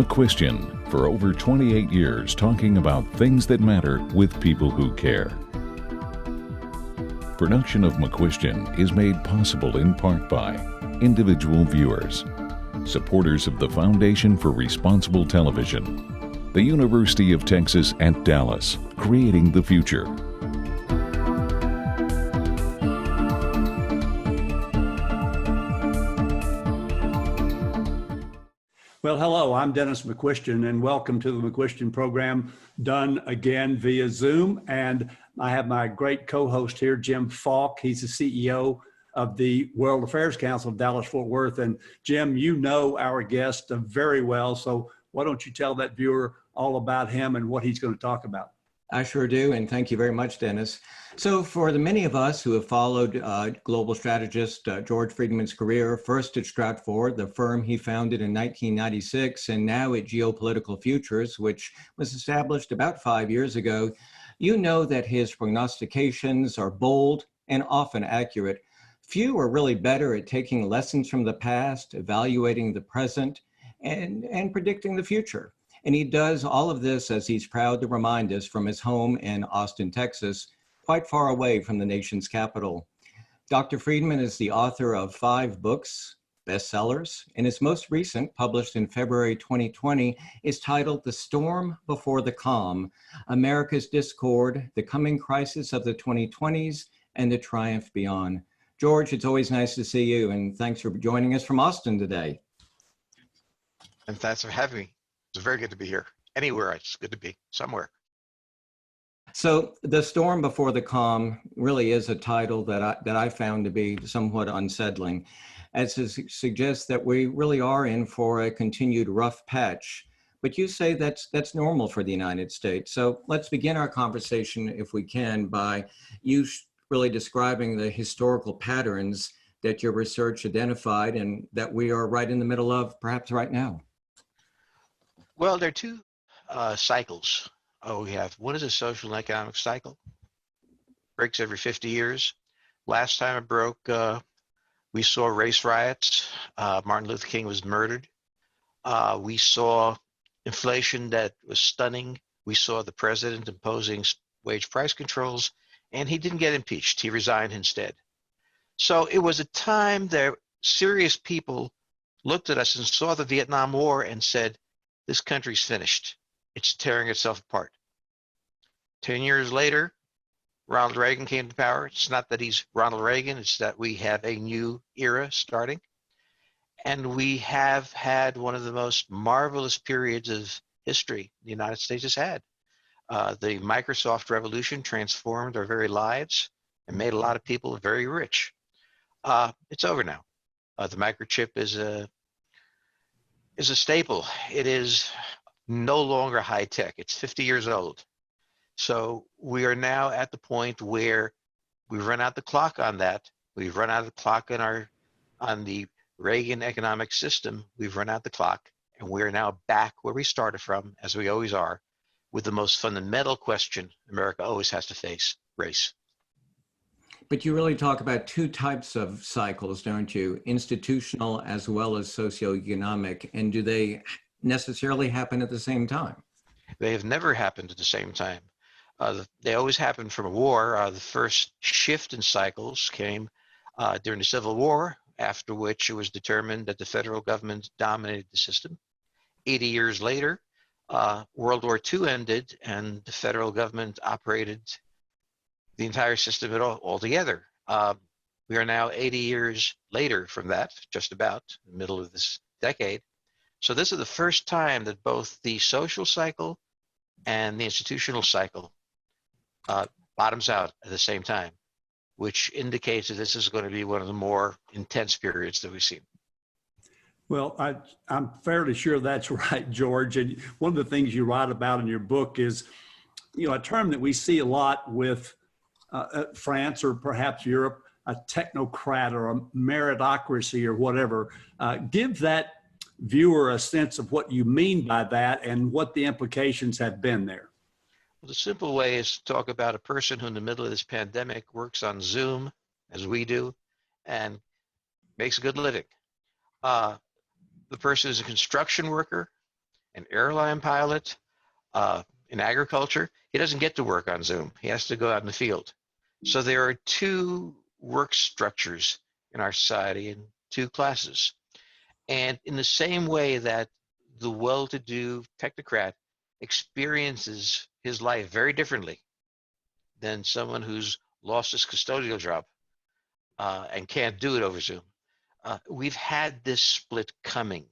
McCuistion, for over 28 years talking about things that matter with people who care. Production of McCuistion is made possible in part by individual viewers, supporters of the Foundation for Responsible Television, the University of Texas at Dallas, creating the future. Well, hello, I'm Dennis McCuistion, and welcome to the McCuistion program, done again via Zoom. And I have my great co-host here, Jim Falk. He's the CEO of the World Affairs Council of Dallas-Fort Worth. And Jim, you know our guest very well, so why don't you tell that viewer all about him and what he's going to talk about? I sure do, and thank you very much, Dennis. So for the many of us who have followed global strategist George Friedman's career, first at Stratford, the firm he founded in 1996, and now at Geopolitical Futures, which was established about 5 years ago, you know that his prognostications are bold and often accurate. Few are really better at taking lessons from the past, evaluating the present, and predicting the future. And he does all of this, as he's proud to remind us, from his home in Austin, Texas, quite far away from the nation's capital. Dr. Friedman is the author of 5 books, bestsellers, and his most recent, published in February 2020, is titled The Storm Before the Calm: America's Discord, the Coming Crisis of the 2020s, and the Triumph Beyond. George, it's always nice to see you, and thanks for joining us from Austin today. And thanks for having me. It's very good to be here. Anywhere, it's good to be, somewhere. So The Storm Before the Calm really is a title that I found to be somewhat unsettling, as it suggests that we really are in for a continued rough patch. But you say that's normal for the United States. So let's begin our conversation, if we can, by you really describing the historical patterns that your research identified and that we are right in the middle of, perhaps right now. Well, there are 2 cycles. We have, one is a social and economic cycle. Breaks every 50 years. Last time it broke, we saw race riots. Martin Luther King was murdered. We saw inflation that was stunning. We saw the president imposing wage price controls, and he didn't get impeached. He resigned instead. So it was a time that serious people looked at us and saw the Vietnam War and said, this country's finished. It's tearing itself apart. 10 years later, Ronald Reagan came to power. It's not that he's Ronald Reagan, it's that we have a new era starting. And we have had one of the most marvelous periods of history the United States has had. The Microsoft revolution transformed our very lives and made a lot of people very rich. It's over now. The microchip is a staple. It is no longer high tech. It's 50 years old. So we are now at the point where we've run out the clock on that. We've run out the clock on the Reagan economic system. We've run out the clock, and we're now back where we started from, as we always are, with the most fundamental question America always has to face: race. But you really talk about 2 types of cycles, don't you? Institutional as well as socioeconomic. And do they necessarily happen at the same time? They have never happened at the same time. They always happen from a war. The first shift in cycles came during the Civil War, after which it was determined that the federal government dominated the system. 80 years later, World War II ended, and the federal government operated the entire system altogether. We are now 80 years later from that, just about the middle of this decade. So this is the first time that both the social cycle and the institutional cycle bottoms out at the same time, which indicates that this is going to be one of the more intense periods that we've seen. Well, I'm fairly sure that's right, George. And one of the things you write about in your book is, a term that we see a lot with France or perhaps Europe, a technocrat or a meritocracy or whatever. Give that viewer a sense of what you mean by that and what the implications have been there. Well, the simple way is to talk about a person who in the middle of this pandemic works on Zoom, as we do, and makes a good living. The person is a construction worker an airline pilot, in agriculture, he doesn't get to work on Zoom. He has to go out in the field. So there are two work structures in our society and two classes. And in the same way that the well-to-do technocrat experiences his life very differently than someone who's lost his custodial job and can't do it over Zoom, we've had this split coming.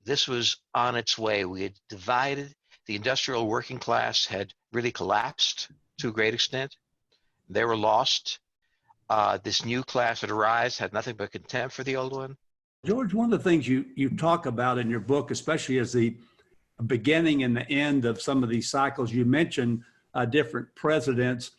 This was on its way. We had divided. The industrial working class had really collapsed to a great extent. They were lost. This new class that arose had nothing but contempt for the old one. George, one of the things you talk about in your book, especially as the beginning and the end of some of these cycles, you mention different presidents.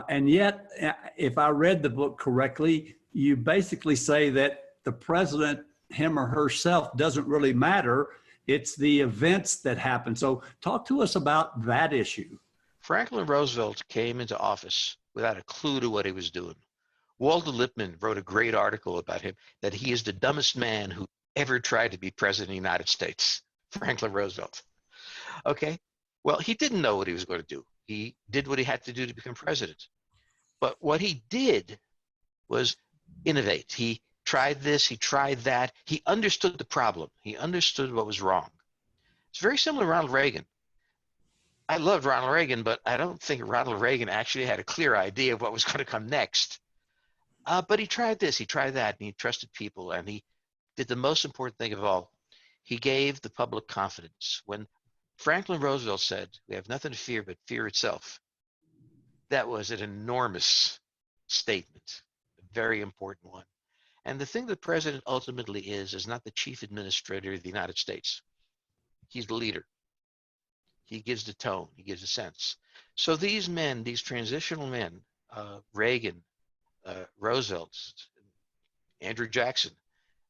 And yet, if I read the book correctly, you basically say that the president, him or herself, doesn't really matter. It's the events that happen. So talk to us about that issue. Franklin Roosevelt came into office without a clue to what he was doing. Walter Lippmann wrote a great article about him, that he is the dumbest man who ever tried to be president of the United States, Franklin Roosevelt. Okay, well, he didn't know what he was going to do. He did what he had to do to become president. But what he did was innovate. He tried this, he tried that. He understood the problem. He understood what was wrong. It's very similar to Ronald Reagan. I loved Ronald Reagan, but I don't think Ronald Reagan actually had a clear idea of what was going to come next. But he tried this, he tried that, and he trusted people, and he did the most important thing of all. He gave the public confidence. When Franklin Roosevelt said, "We have nothing to fear but fear itself," that was an enormous statement, a very important one. And the thing the president ultimately is not the chief administrator of the United States. He's the leader. He gives the tone, he gives a sense. So these men, these transitional men, Reagan, Roosevelt, Andrew Jackson,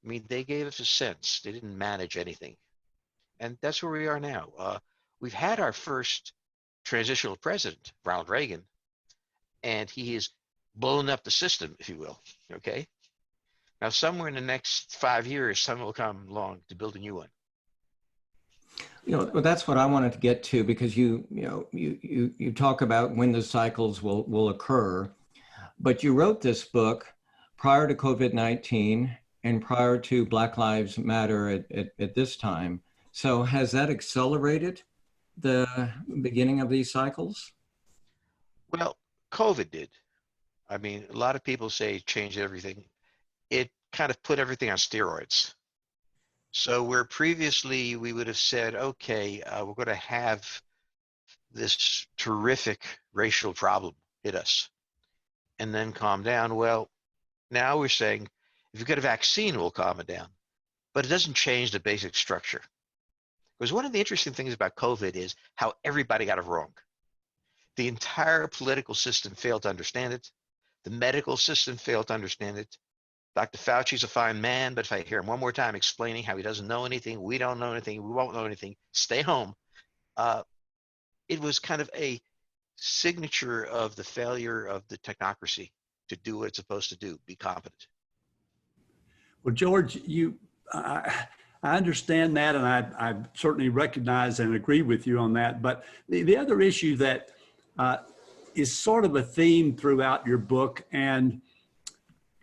I mean, they gave us a sense. They didn't manage anything. And that's where we are now. We've had our first transitional president, Ronald Reagan, and he has blown up the system, if you will, okay? Now, somewhere in the next 5 years, someone will come along to build a new one. You know, well, that's what I wanted to get to, because you talk about when the cycles will occur, but you wrote this book prior to COVID-19 and prior to Black Lives Matter at this time. So has that accelerated the beginning of these cycles? Well, COVID did. I mean, a lot of people say it changed everything. It kind of put everything on steroids. So where previously we would have said, okay, we're going to have this terrific racial problem hit us and then calm down. Well, now we're saying, if you get a vaccine, we'll calm it down. But it doesn't change the basic structure. Because one of the interesting things about COVID is how everybody got it wrong. The entire political system failed to understand it. The medical system failed to understand it. Dr. Fauci's a fine man, but if I hear him one more time explaining how he doesn't know anything, we don't know anything, we won't know anything, stay home. It was kind of a signature of the failure of the technocracy to do what it's supposed to do, be competent. Well, George, I understand that, and I certainly recognize and agree with you on that. But the other issue that is sort of a theme throughout your book and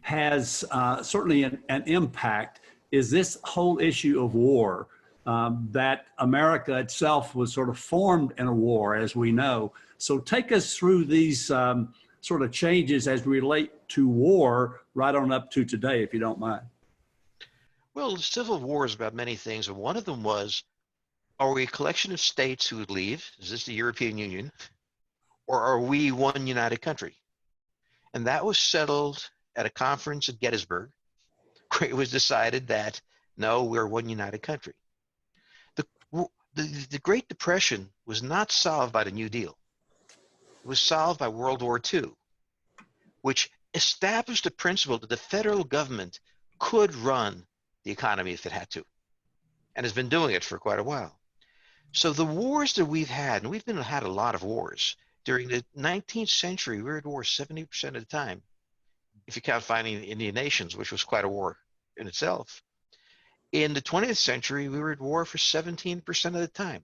has certainly an impact is this whole issue of war, that America itself was sort of formed in a war, as we know. So take us through these sort of changes as relate to war right on up to today, if you don't mind. Well, the Civil War is about many things, and one of them was, are we a collection of states who would leave? Is this the European Union? Or are we one united country? And that was settled at a conference at Gettysburg, where it was decided that, no, we're one united country. The Great Depression was not solved by the New Deal. It was solved by World War II, which established the principle that the federal government could run the economy if it had to, and has been doing it for quite a while. So the wars that we've had, and we've had a lot of wars. During the 19th century, we were at war 70% of the time, if you count fighting the Indian nations, which was quite a war in itself. In the 20th century, we were at war for 17% of the time.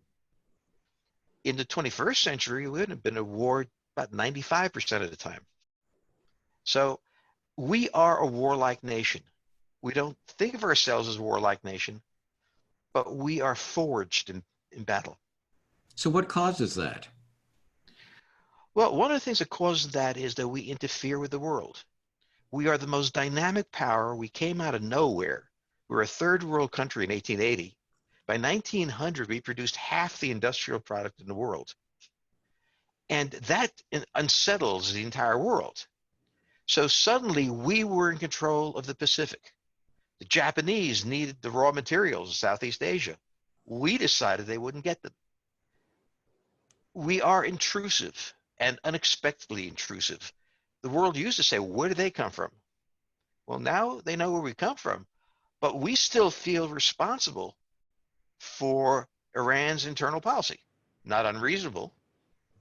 In the 21st century, we would have been at war about 95% of the time. So we are a warlike nation. We don't think of ourselves as a warlike nation, but we are forged in battle. So what causes that? Well, one of the things that causes that is that we interfere with the world. We are the most dynamic power. We came out of nowhere. We were a third world country in 1880. By 1900, we produced half the industrial product in the world. And that unsettles the entire world. So suddenly we were in control of the Pacific. The Japanese needed the raw materials of Southeast Asia. We decided they wouldn't get them. We are intrusive and unexpectedly intrusive. The world used to say, where do they come from? Well, now they know where we come from, but we still feel responsible for Iran's internal policy. Not unreasonable,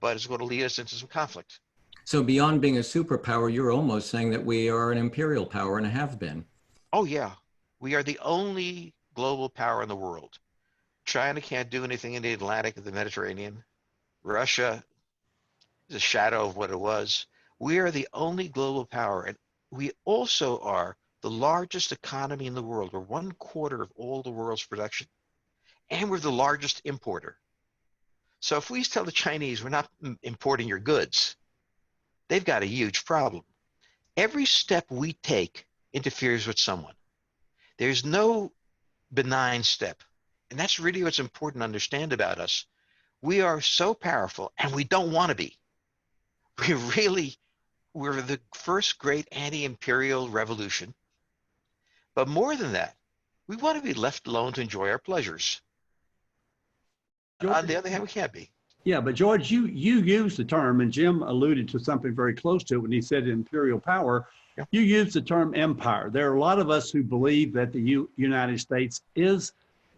but it's going to lead us into some conflict. So beyond being a superpower, you're almost saying that we are an imperial power and have been. Oh, yeah. We are the only global power in the world. China can't do anything in the Atlantic or the Mediterranean. Russia is a shadow of what it was. We are the only global power, and we also are the largest economy in the world. We're 1/4 of all the world's production, and we're the largest importer. So if we tell the Chinese we're not importing your goods, they've got a huge problem. Every step we take interferes with someone. There's no benign step, and that's really what's important to understand about us. We are so powerful, and we don't want to be. We're the first great anti-imperial revolution. But more than that, we want to be left alone to enjoy our pleasures. George, on the other hand, we can't be. Yeah, but George, you used the term, and Jim alluded to something very close to it when he said imperial power. Yeah. You used the term empire. There are a lot of us who believe that the United States is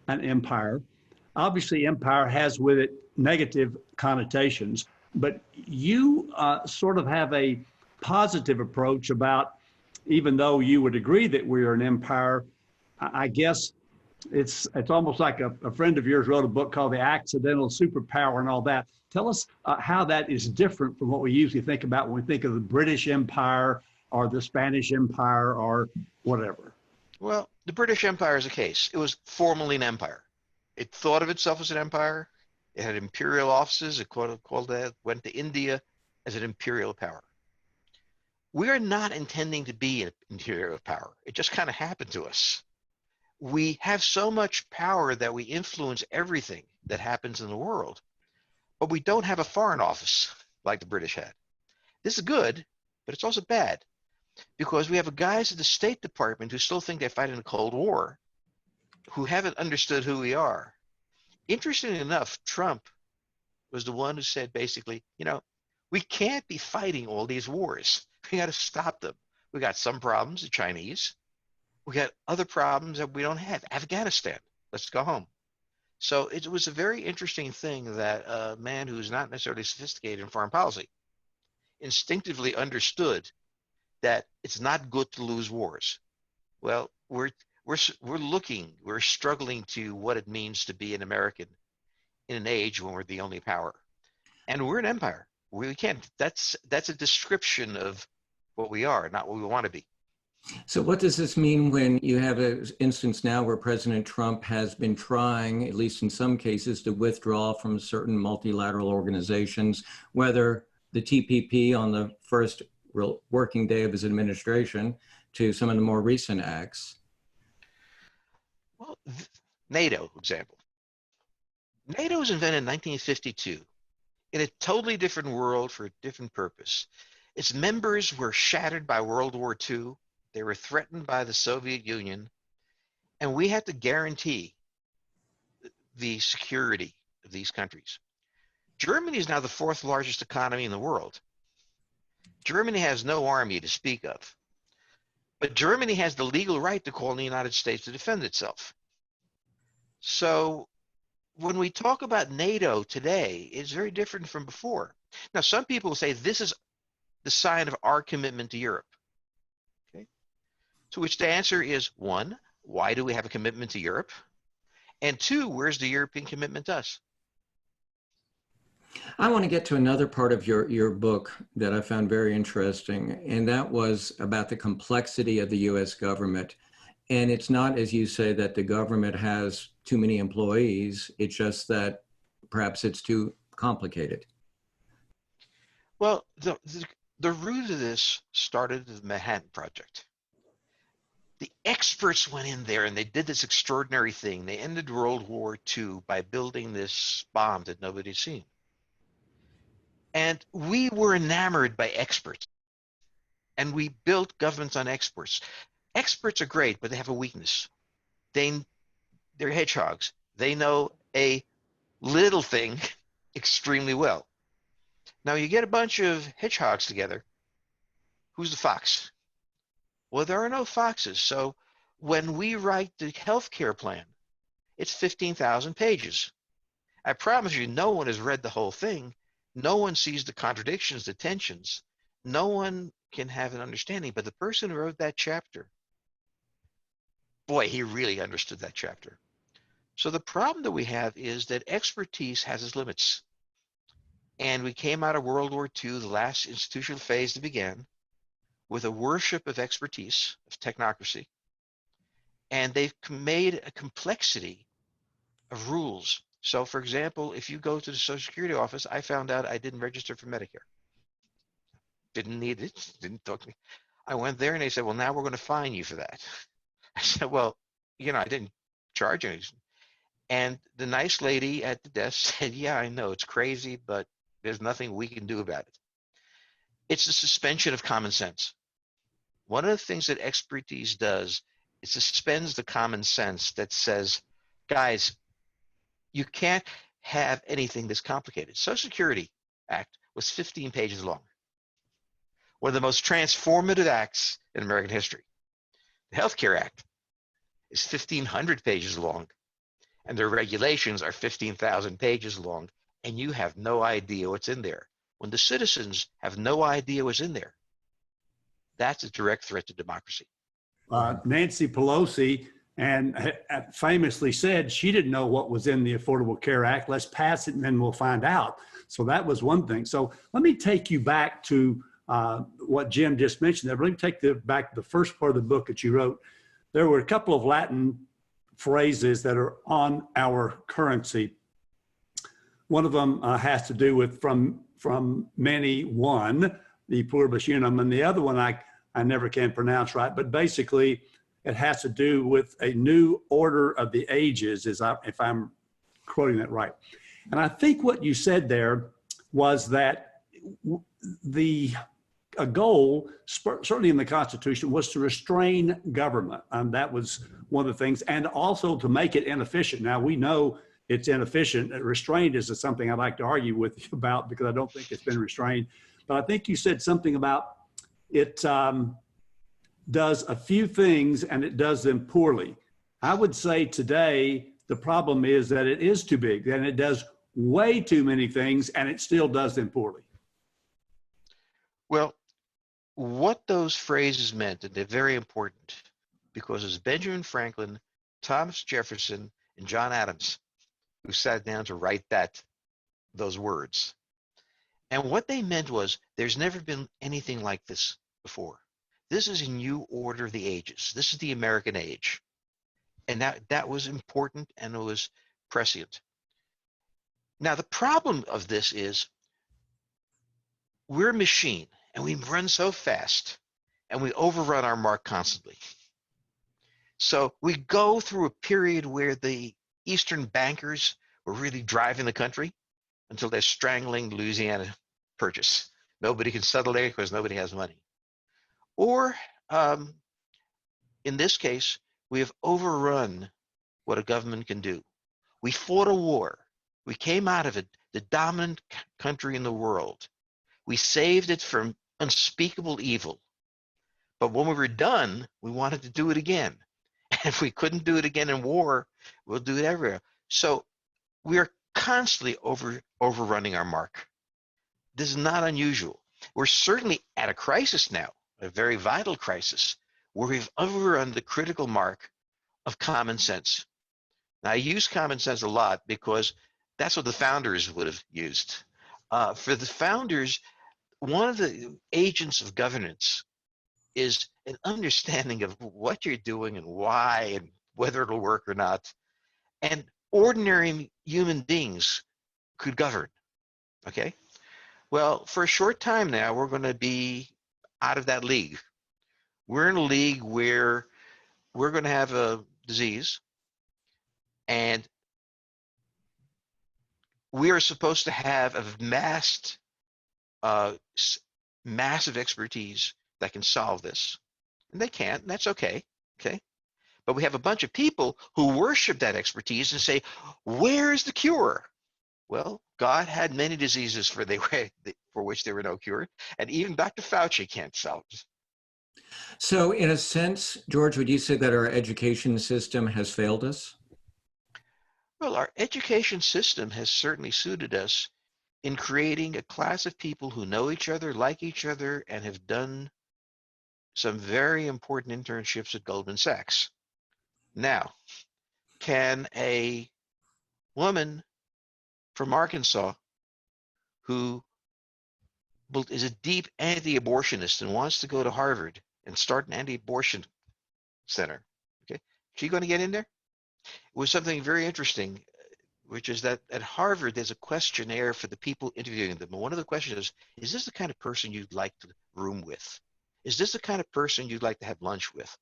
an empire. Obviously, empire has with it negative connotations, but you sort of have a positive approach about, even though you would agree that we are an empire, I guess it's almost like a friend of yours wrote a book called The Accidental Superpower and all that. Tell us how that is different from what we usually think about when we think of the British Empire or the Spanish Empire or whatever. Well, the British Empire is a case. It was formerly an empire. It thought of itself as an empire. It had imperial offices. It went to India as an imperial power. We are not intending to be an imperial power. It just kind of happened to us. We have so much power that we influence everything that happens in the world, but we don't have a foreign office like the British had. This is good, but it's also bad because we have guys at the State Department who still think they're fighting a Cold War, who haven't understood who we are. Interestingly enough, Trump was the one who said basically, we can't be fighting all these wars. We got to stop them. We got some problems, the Chinese. We got other problems that we don't have. Afghanistan, let's go home. So it was a very interesting thing that a man who's not necessarily sophisticated in foreign policy instinctively understood that it's not good to lose wars. Well, we're struggling to what it means to be an American in an age when we're the only power. And we're an empire. We can't, that's a description of what we are, not what we want to be. So what does this mean when you have an instance now where President Trump has been trying, at least in some cases, to withdraw from certain multilateral organizations, whether the TPP on the first real working day of his administration to some of the more recent acts? Well, NATO, for example. NATO was invented in 1952 in a totally different world for a different purpose. Its members were shattered by World War II. They were threatened by the Soviet Union, and we had to guarantee the security of these countries. Germany is now the 4th largest economy in the world. Germany has no army to speak of, but Germany has the legal right to call on the United States to defend itself. So when we talk about NATO today, it's very different from before. Now, some people say this is the sign of our commitment to Europe. To which the answer is, one, Why do we have a commitment to Europe? And two, where's the European commitment to us? I want to get to another part of your book that I found very interesting, and that was about the complexity of the U.S. government. And it's not, as you say, that the government has too many employees. It's just that perhaps it's too complicated. Well, the root of this started with the Manhattan Project. The experts went in there and they did this extraordinary thing. They ended World War II by building this bomb that nobody's seen. And we were enamored by experts. And we built governments on experts. Experts are great, but they have a weakness. They're hedgehogs. They know a little thing extremely well. Now you get a bunch of hedgehogs together. Who's the fox? Well, there are no foxes. So when we write the healthcare plan, it's 15,000 pages. I promise you, no one has read the whole thing. No one sees the contradictions, the tensions. No one can have an understanding. But the person who wrote that chapter, boy, he really understood that chapter. So the problem that we have is that expertise has its limits. And we came out of World War II, the last institutional phase that began, with a worship of expertise, of technocracy. And they've made a complexity of rules. So for example, if you go to the Social Security office, I found out I didn't register for Medicare. Didn't need it, didn't talk to me. I went there and they said, well, now we're going to fine you for that. I said, well, I didn't charge anything. And the nice lady at the desk said, yeah, I know it's crazy, but there's nothing we can do about it. It's the suspension of common sense. One of the things that expertise does is suspends the common sense that says, guys, you can't have anything this complicated. Social Security Act was 15 pages long. One of the most transformative acts in American history. The Healthcare Act is 1,500 pages long, and their regulations are 15,000 pages long, and you have no idea what's in there. When the citizens have no idea what's in there, that's a direct threat to democracy. Nancy Pelosi famously said she didn't know what was in the Affordable Care Act. Let's pass it and then we'll find out. So that was one thing. So let me take you back to what Jim just mentioned there. Let me take back to the first part of the book that you wrote. There were a couple of Latin phrases that are on our currency. One of them has to do with from many one, the pluribus unum, and the other one I never can pronounce right, but basically it has to do with a new order of the ages, if I'm quoting that right. And I think what you said there was that a goal, certainly in the Constitution, was to restrain government. That was one of the things, and also to make it inefficient. Now, we know it's inefficient. Restrained is something I'd like to argue with you about because I don't think it's been restrained. But I think you said something about it does a few things and it does them poorly. I would say today the problem is that it is too big and it does way too many things and it still does them poorly. Well, what those phrases meant, and they're very important, because it's Benjamin Franklin, Thomas Jefferson, and John Adams who sat down to write those words. And what they meant was there's never been anything like this before. This is a new order of the ages. This is the American age. And that was important and it was prescient. Now, the problem of this is we're a machine and we run so fast and we overrun our mark constantly. So we go through a period where the Eastern bankers were really driving the country until they're strangling the Louisiana Purchase. Nobody can settle there because nobody has money. Or in this case, we have overrun what a government can do. We fought a war. We came out of it, the dominant country in the world. We saved it from unspeakable evil. But when we were done, we wanted to do it again. And if we couldn't do it again in war, we'll do it everywhere. So we are constantly overrunning our mark. This is not unusual. We're certainly at a crisis now, a very vital crisis, where we've overrun the critical mark of common sense. Now, I use common sense a lot because that's what the founders would have used. For the founders, one of the agents of governance is an understanding of what you're doing and why and whether it'll work or not. And ordinary human beings could govern. Okay? Well, for a short time now, we're going to be out of that league. We're in a league where we're going to have a disease, and we are supposed to have amassed massive expertise that can solve this. And they can't, and that's okay. Okay. But we have a bunch of people who worship that expertise and say, where's the cure? Well, God had many diseases for which there were no cure, and even Dr. Fauci can't solve it. So in a sense, George, would you say that our education system has failed us? Well, our education system has certainly suited us in creating a class of people who know each other, like each other, and have done some very important internships at Goldman Sachs. Now, can a woman from Arkansas who is a deep anti-abortionist and wants to go to Harvard and start an anti-abortion center, okay, is she going to get in there? It was something very interesting, which is that at Harvard, there's a questionnaire for the people interviewing them. And one of the questions is this the kind of person you'd like to room with? Is this the kind of person you'd like to have lunch with?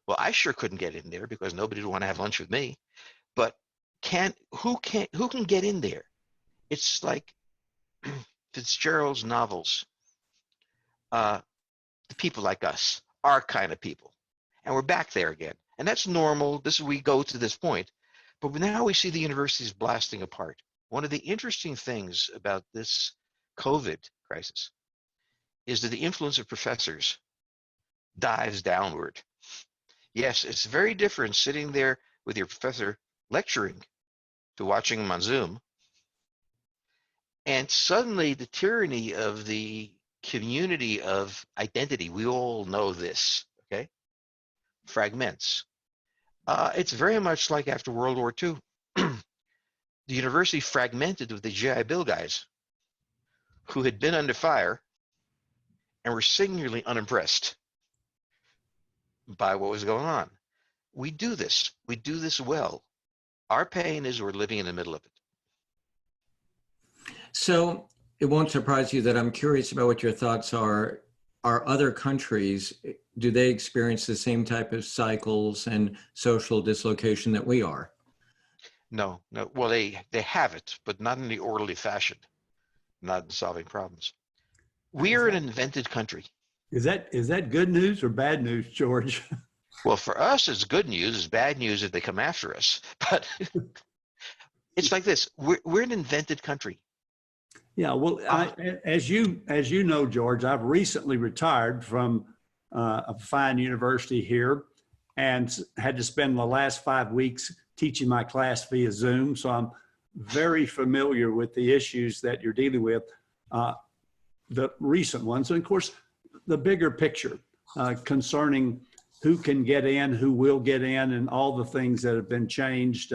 Well, I sure couldn't get in there because nobody would want to have lunch with me. But who can get in there? It's like Fitzgerald's novels. The people like us, our kind of people. And we're back there again. And that's normal. We go to this point. But now we see the universities blasting apart. One of the interesting things about this COVID crisis is that the influence of professors dives downward. Yes, it's very different sitting there with your professor lecturing to watching him on Zoom. And suddenly the tyranny of the community of identity, we all know this, okay, fragments. It's very much like after World War II. The university fragmented with the GI Bill guys who had been under fire and were singularly unimpressed by what was going on. We do this. We do this well. Our pain is we're living in the middle of it. So it won't surprise you that I'm curious about what your thoughts are. Are other countries, do they experience the same type of cycles and social dislocation that we are? No. Well, they have it, but not in the orderly fashion, not in solving problems. We are an invented country. Is that good news or bad news, George? Well, for us, it's good news. It's bad news if they come after us. But it's like this: we're an invented country. Yeah. Well, as you know, George, I've recently retired from a fine university here, and had to spend the last 5 weeks teaching my class via Zoom. So I'm very familiar with the issues that you're dealing with, the recent ones, and of course, the bigger picture concerning who can get in, who will get in, and all the things that have been changed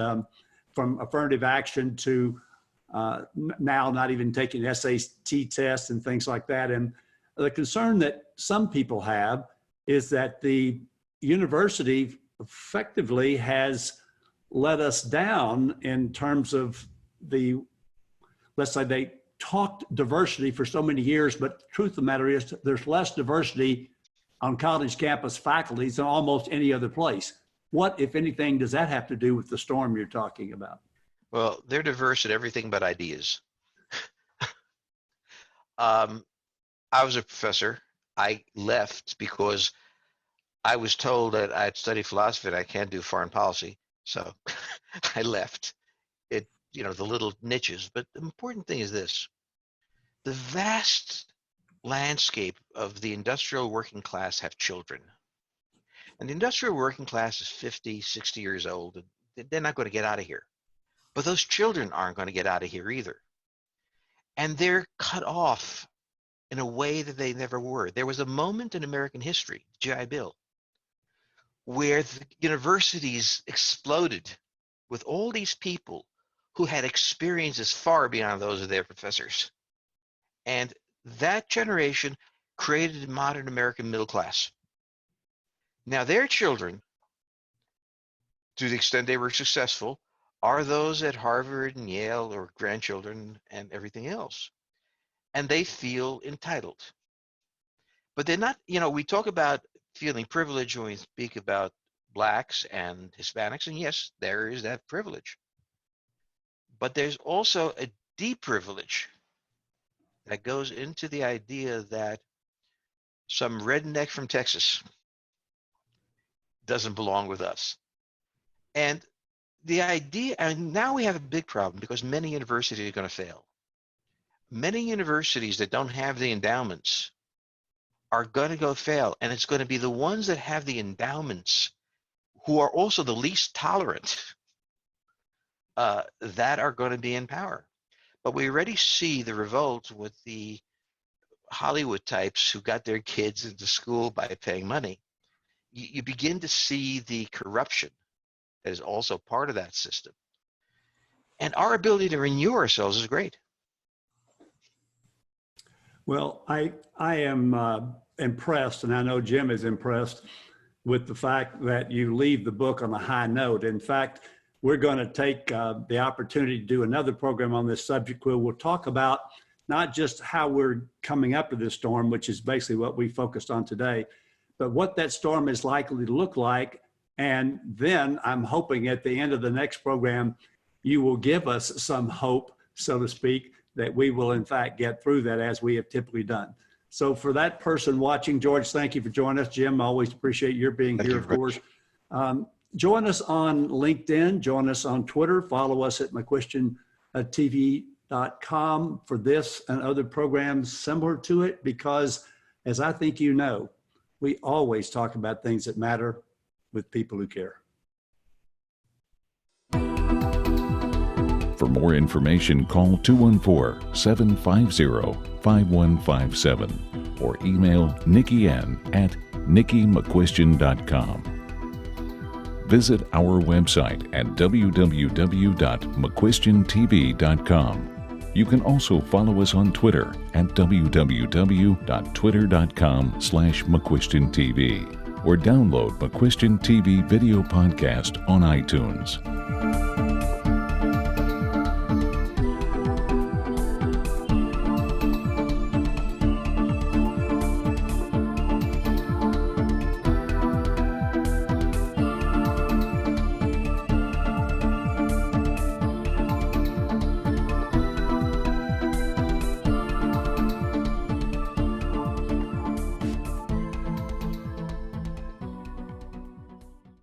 from affirmative action to now not even taking SAT tests and things like that. And the concern that some people have is that the university effectively has let us down in terms of let's say they talked diversity for so many years, but the truth of the matter is there's less diversity on college campus faculties than almost any other place. What, if anything, does that have to do with the storm you're talking about? Well, they're diverse at everything but ideas. I was a professor. I left because I was told that I'd study philosophy and I can't do foreign policy. So I left it, the little niches. But the important thing is this: the vast landscape of the industrial working class have children. And the industrial working class is 50, 60 years old. And they're not going to get out of here. But those children aren't going to get out of here either. And they're cut off in a way that they never were. There was a moment in American history, GI Bill, where the universities exploded with all these people who had experiences far beyond those of their professors. And that generation created a modern American middle class. Now, their children, to the extent they were successful, are those at Harvard and Yale or grandchildren and everything else. And they feel entitled. But they're not, we talk about feeling privilege when we speak about Blacks and Hispanics, and yes, there is that privilege. But there's also a deep privilege that goes into the idea that some redneck from Texas doesn't belong with us. And the idea, and now we have a big problem because many universities are going to fail. Many universities that don't have the endowments are going to go fail, and it's going to be the ones that have the endowments who are also the least tolerant that are going to be in power. But we already see the revolt with the Hollywood types who got their kids into school by paying money. You begin to see the corruption that is also part of that system. And our ability to renew ourselves is great. Well, I am impressed, and I know Jim is impressed with the fact that you leave the book on a high note. In fact, we're going to take the opportunity to do another program on this subject where we'll talk about not just how we're coming up to this storm, which is basically what we focused on today, but what that storm is likely to look like. And then I'm hoping at the end of the next program, you will give us some hope, so to speak, that we will in fact get through that as we have typically done. So for that person watching, George, thank you for joining us. Jim, I always appreciate your being here, of course. Join us on LinkedIn, join us on Twitter, follow us at McCuistionTV.com for this and other programs similar to it, because as I think you know, we always talk about things that matter with people who care. For more information, call 214-750-5157 or email Nikki N at NikkiMcCuistion.com. Visit our website at www.McCuistionTV.com. You can also follow us on Twitter at www.twitter.com/McCuistionTV or download McCuistion TV video podcast on iTunes.